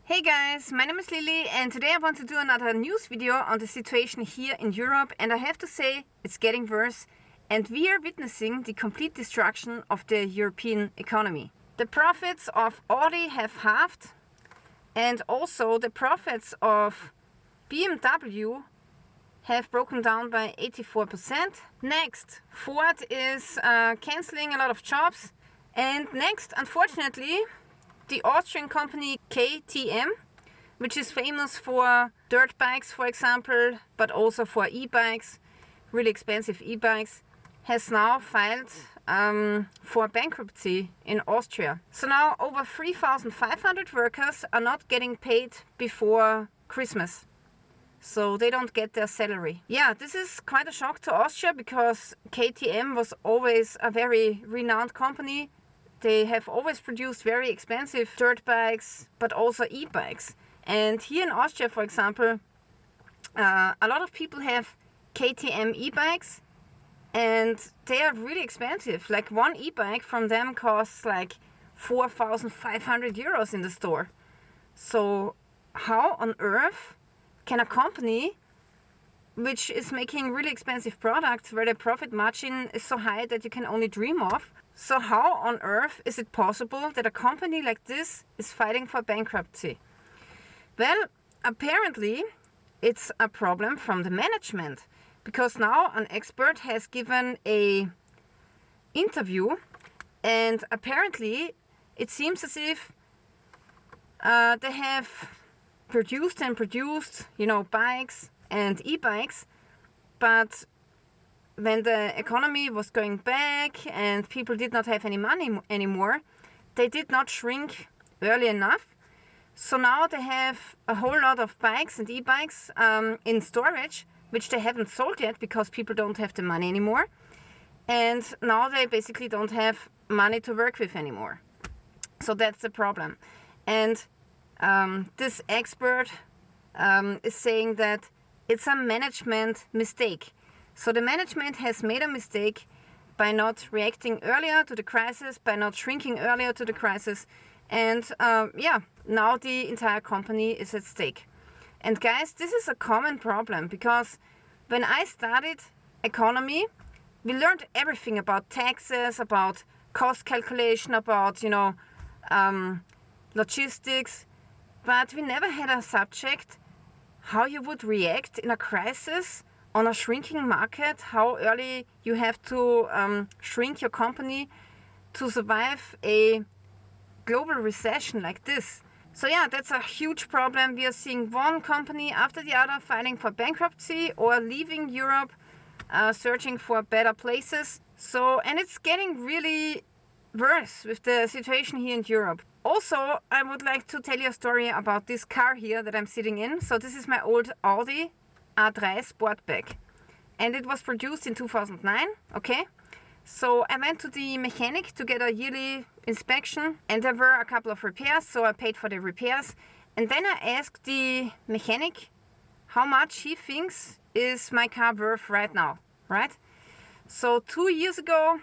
Hey guys, my name is Lilly and today I want to do another news video on the situation here in Europe, and I have to say it's getting worse and we are witnessing the complete destruction of the European economy. The profits of Audi have halved and also the profits of BMW have broken down by 84%. Next, Ford is cancelling a lot of jobs, and next, unfortunately, the Austrian company KTM, which is famous for dirt bikes, for example, but also for e-bikes, really expensive e-bikes, has now filed for bankruptcy in Austria. So now over 3,500 workers are not getting paid before Christmas. So they don't get their salary. Yeah, this is quite a shock to Austria because KTM was always a very renowned company. They have always produced very expensive dirt bikes, but also e-bikes. And here in Austria, for example, a lot of people have KTM e-bikes and they are really expensive. Like one e-bike from them costs like 4,500 euros in the store. So how on earth can a company which is making really expensive products where the profit margin is so high that you can only dream of, so how on earth is it possible that a company like this is fighting for bankruptcy? Well, apparently it's a problem from the management, because now an expert has given an interview and apparently it seems as if they have produced, bikes and e-bikes, but when the economy was going back and people did not have any money anymore, they did not shrink early enough. So now they have a whole lot of bikes and e-bikes in storage, which they haven't sold yet because people don't have the money anymore. And now they basically don't have money to work with anymore. So that's the problem. And this expert is saying that it's a management mistake. So the management has made a mistake by not reacting earlier to the crisis, by not shrinking earlier to the crisis. And now the entire company is at stake. And guys, this is a common problem because when I studied economy, we learned everything about taxes, about cost calculation, about, logistics, but we never had a subject how you would react in a crisis on a shrinking market, how early you have to shrink your company to survive a global recession like this. So yeah, that's a huge problem. We are seeing one company after the other filing for bankruptcy or leaving Europe, searching for better places. And it's getting really worse with the situation here in Europe. Also, I would like to tell you a story about this car here that I'm sitting in. So this is my old Audi A3 Sportback, and it was produced in 2009, okay? So I went to the mechanic to get a yearly inspection, and there were a couple of repairs, so I paid for the repairs. And then I asked the mechanic how much he thinks is my car worth right now, right? So 2 years ago,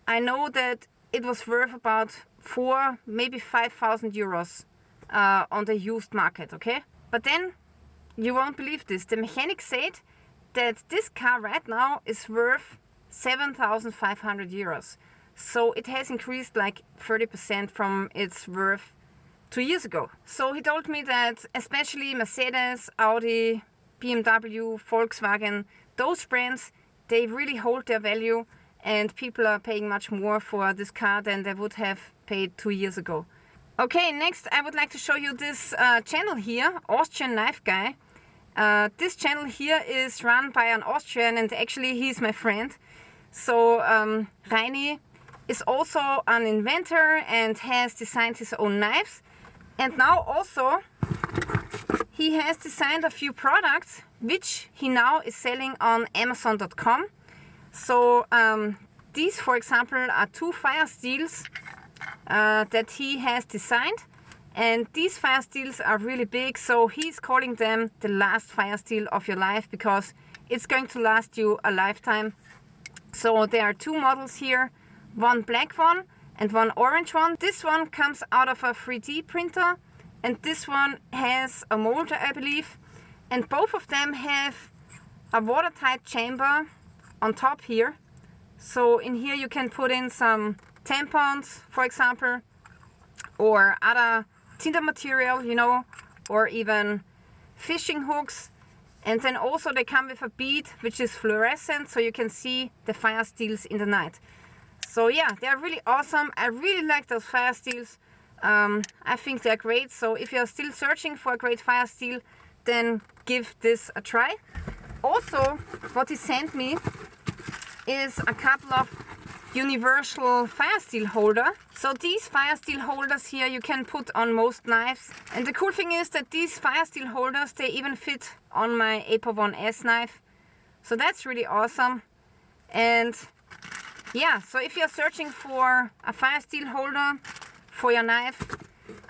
I know that it was worth about 4,000, maybe 5,000 euros on the used market, okay? But then, you won't believe this, the mechanic said that this car right now is worth 7,500 euros. So it has increased like 30% from its worth 2 years ago. So he told me that especially Mercedes, Audi, BMW, Volkswagen, those brands, they really hold their value and people are paying much more for this car than they would have paid 2 years ago. Okay, next I would like to show you this channel here, Austrian Knife Guy. This channel here is run by an Austrian and actually he's my friend. So Reini is also an inventor and has designed his own knives. And now also he has designed a few products which he now is selling on Amazon.com. So these, for example, are 2 fire steels that he has designed, and these fire steels are really big, so he's calling them the last fire steel of your life because it's going to last you a lifetime. So there are 2 models here, one black one and one orange one. This one comes out of a 3D printer and this one has a molder, I believe, and both of them have a watertight chamber on top here. So in here you can put in some tampons, for example, or other tinder material, you know, or even fishing hooks. And then also they come with a bead which is fluorescent, so you can see the fire steels in the night. So yeah, they're really awesome. I really like those fire steels. I think they're great. So if you're still searching for a great fire steel, then give this a try. Also, what he sent me is a couple of universal fire steel holder. So these fire steel holders here you can put on most knives. And the cool thing is that these fire steel holders, they even fit on my APO 1S knife. So that's really awesome. And yeah, so if you're searching for a fire steel holder for your knife,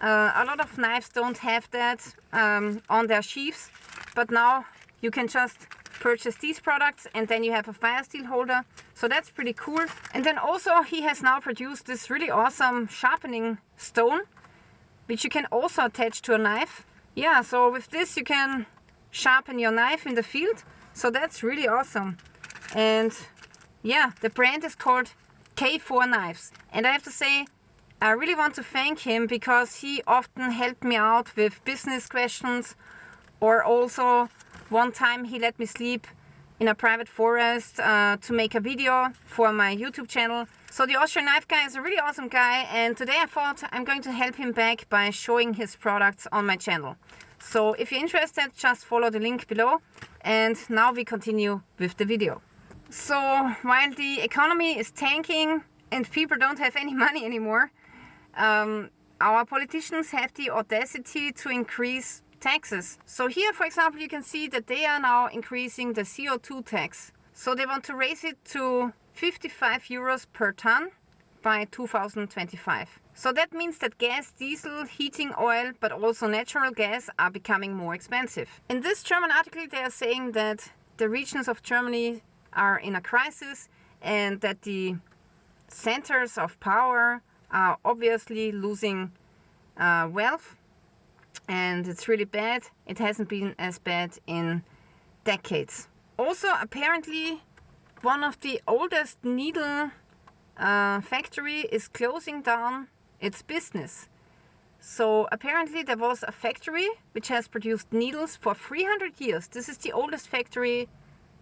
a lot of knives don't have that on their sheaths, but now you can just purchase these products and then you have a fire steel holder. So that's pretty cool. And then also he has now produced this really awesome sharpening stone, which you can also attach to a knife. Yeah, so with this you can sharpen your knife in the field. So that's really awesome. And yeah, the brand is called K4 Knives. And I have to say, I really want to thank him because he often helped me out with business questions, or also one time he let me sleep in a private forest to make a video for my YouTube channel. So the Austrian knife guy is a really awesome guy, and today I thought I'm going to help him back by showing his products on my channel. So if you're interested, just follow the link below. And now we continue with the video. So while the economy is tanking and people don't have any money anymore, our politicians have the audacity to increase taxes. So here, for example, you can see that they are now increasing the CO2 tax. So they want to raise it to 55 euros per ton by 2025. So that means that gas, diesel, heating oil, but also natural gas are becoming more expensive. In this German article, they are saying that the regions of Germany are in a crisis and that the centers of power are obviously losing wealth, and it's really bad. It hasn't been as bad in decades. Also, apparently, one of the oldest needle factory is closing down its business. So apparently there was a factory which has produced needles for 300 years. This is the oldest factory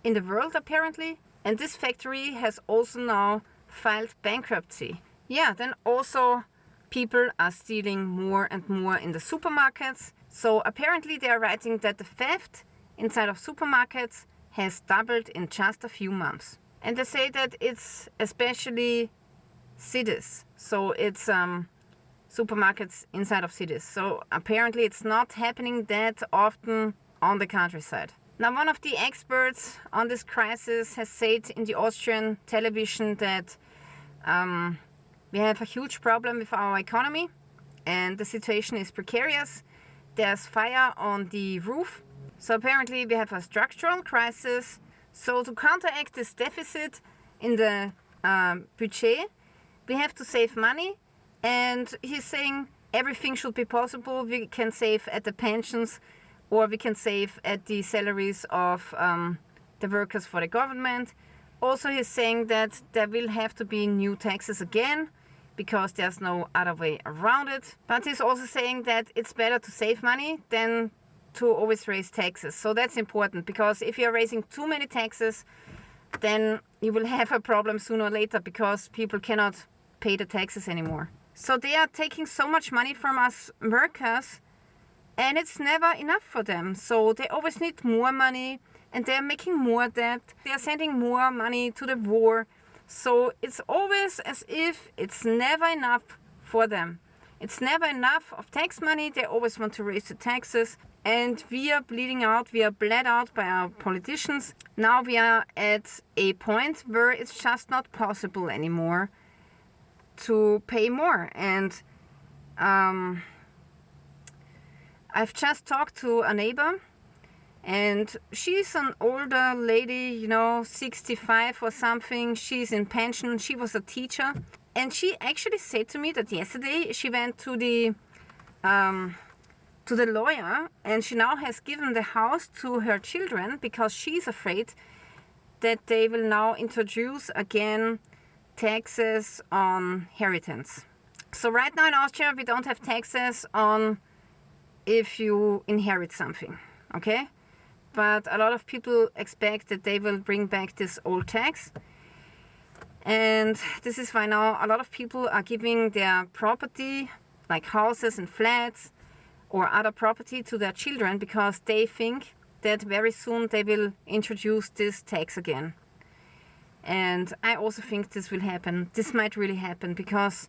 in the world apparently. And this factory has also now filed bankruptcy. Yeah, then also people are stealing more and more in the supermarkets. So apparently they are writing that the theft inside of supermarkets has doubled in just a few months. And they say that it's especially cities. So it's supermarkets inside of cities. So apparently it's not happening that often on the countryside. Now, one of the experts on this crisis has said in the Austrian television that we have a huge problem with our economy and the situation is precarious. There's fire on the roof. So apparently we have a structural crisis. So to counteract this deficit in the budget, we have to save money. And he's saying everything should be possible. We can save at the pensions, or we can save at the salaries of the workers for the government. Also, he's saying that there will have to be new taxes again, because there's no other way around it. But he's also saying that it's better to save money than to always raise taxes. So that's important, because if you're raising too many taxes, then you will have a problem sooner or later, because people cannot pay the taxes anymore. So they are taking so much money from us workers, and it's never enough for them. So they always need more money, and they're making more debt. They are sending more money to the war. So it's always as if it's never enough for them. It's never enough of tax money. They always want to raise the taxes. And we are bleeding out. We are bled out by our politicians. Now we are at a point where it's just not possible anymore to pay more. And I've just talked to a neighbor, and she's an older lady, you know, 65 or something. She's in pension. She was a teacher. And she actually said to me that yesterday she went to the to the lawyer, and she now has given the house to her children because she's afraid that they will now introduce again taxes on inheritance. So right now in Austria we don't have taxes on if you inherit something, okay? But a lot of people expect that they will bring back this old tax. And this is why now a lot of people are giving their property, like houses and flats or other property, to their children because they think that very soon they will introduce this tax again. And I also think this will happen. This might really happen because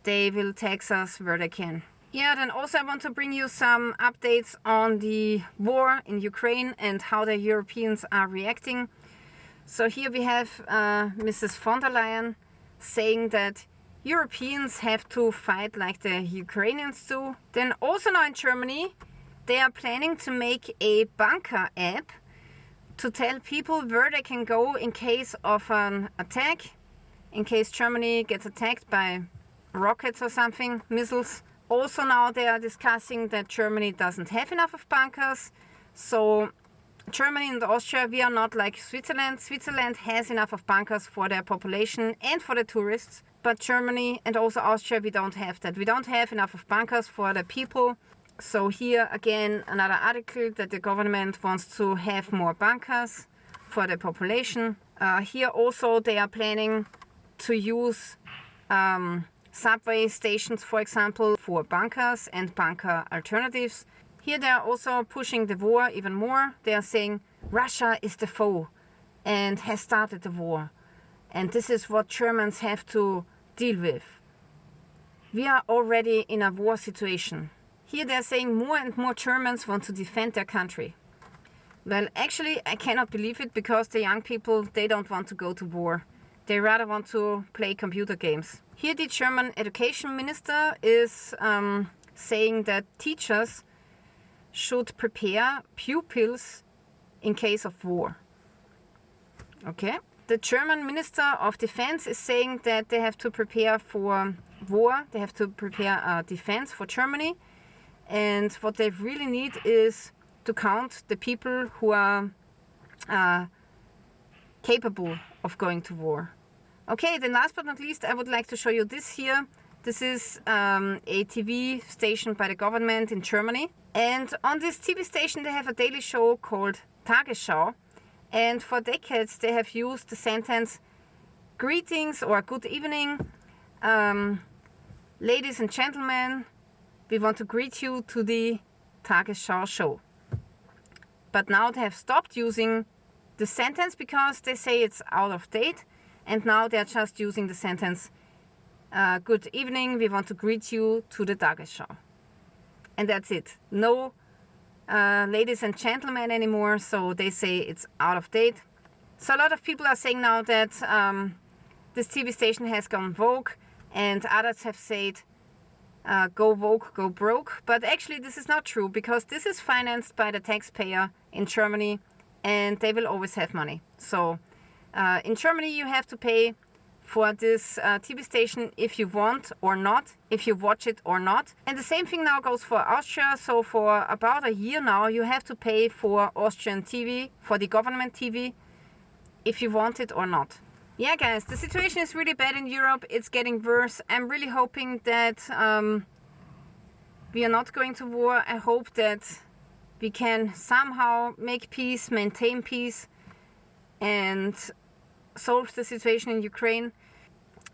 they will tax us where they can. Yeah, then also I want to bring you some updates on the war in Ukraine and how the Europeans are reacting. So here we have Mrs. von der Leyen saying that Europeans have to fight like the Ukrainians do. Then also now in Germany, they are planning to make a bunker app to tell people where they can go in case of an attack, in case Germany gets attacked by rockets or something, missiles. Also now they are discussing that Germany doesn't have enough of bunkers. So Germany and Austria, we are not like Switzerland. Switzerland has enough of bunkers for their population and for the tourists. But Germany and also Austria, we don't have that. We don't have enough of bunkers for the people. So here again, another article that the government wants to have more bunkers for the population. Here also they are planning to use subway stations, for example, for bunkers and bunker alternatives. Here they are also pushing the war even more. They are saying Russia is the foe and has started the war. And this is what Germans have to deal with. We are already in a war situation. Here they are saying more and more Germans want to defend their country. Well, actually, I cannot believe it because the young people, they don't want to go to war. They rather want to play computer games. Here the German education minister is saying that teachers should prepare pupils in case of war. Okay. The German Minister of Defense is saying that they have to prepare for war. They have to prepare defense for Germany. And what they really need is to count the people who are capable of going to war. Okay, then last but not least, I would like to show you this here. This is a TV station by the government in Germany. And on this TV station, they have a daily show called Tagesschau. And for decades, they have used the sentence, greetings or good evening, ladies and gentlemen, we want to greet you to the Tagesschau show. But now they have stopped using the sentence because they say it's out of date. And now they're just using the sentence, good evening, we want to greet you to the Tagesschau. And that's it. No ladies and gentlemen anymore, so they say it's out of date. So a lot of people are saying now that this TV station has gone woke, and others have said go woke, go broke. But actually this is not true, because this is financed by the taxpayer in Germany, and they will always have money. So in Germany you have to pay for this TV station if you want or not, if you watch it or not. And the same thing now goes for Austria. So for about a year now you have to pay for Austrian TV, for the government TV, if you want it or not. Yeah guys, the situation is really bad in Europe. It's getting worse. I'm really hoping that we are not going to war. I hope that we can somehow make peace, maintain peace, and solve the situation in Ukraine.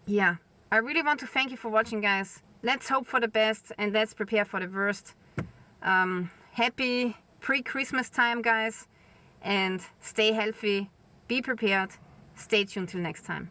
Yeah, I really want to thank you for watching, guys. Let's hope for the best and let's prepare for the worst. Happy pre-Christmas time, guys, and stay healthy, be prepared, stay tuned till next time.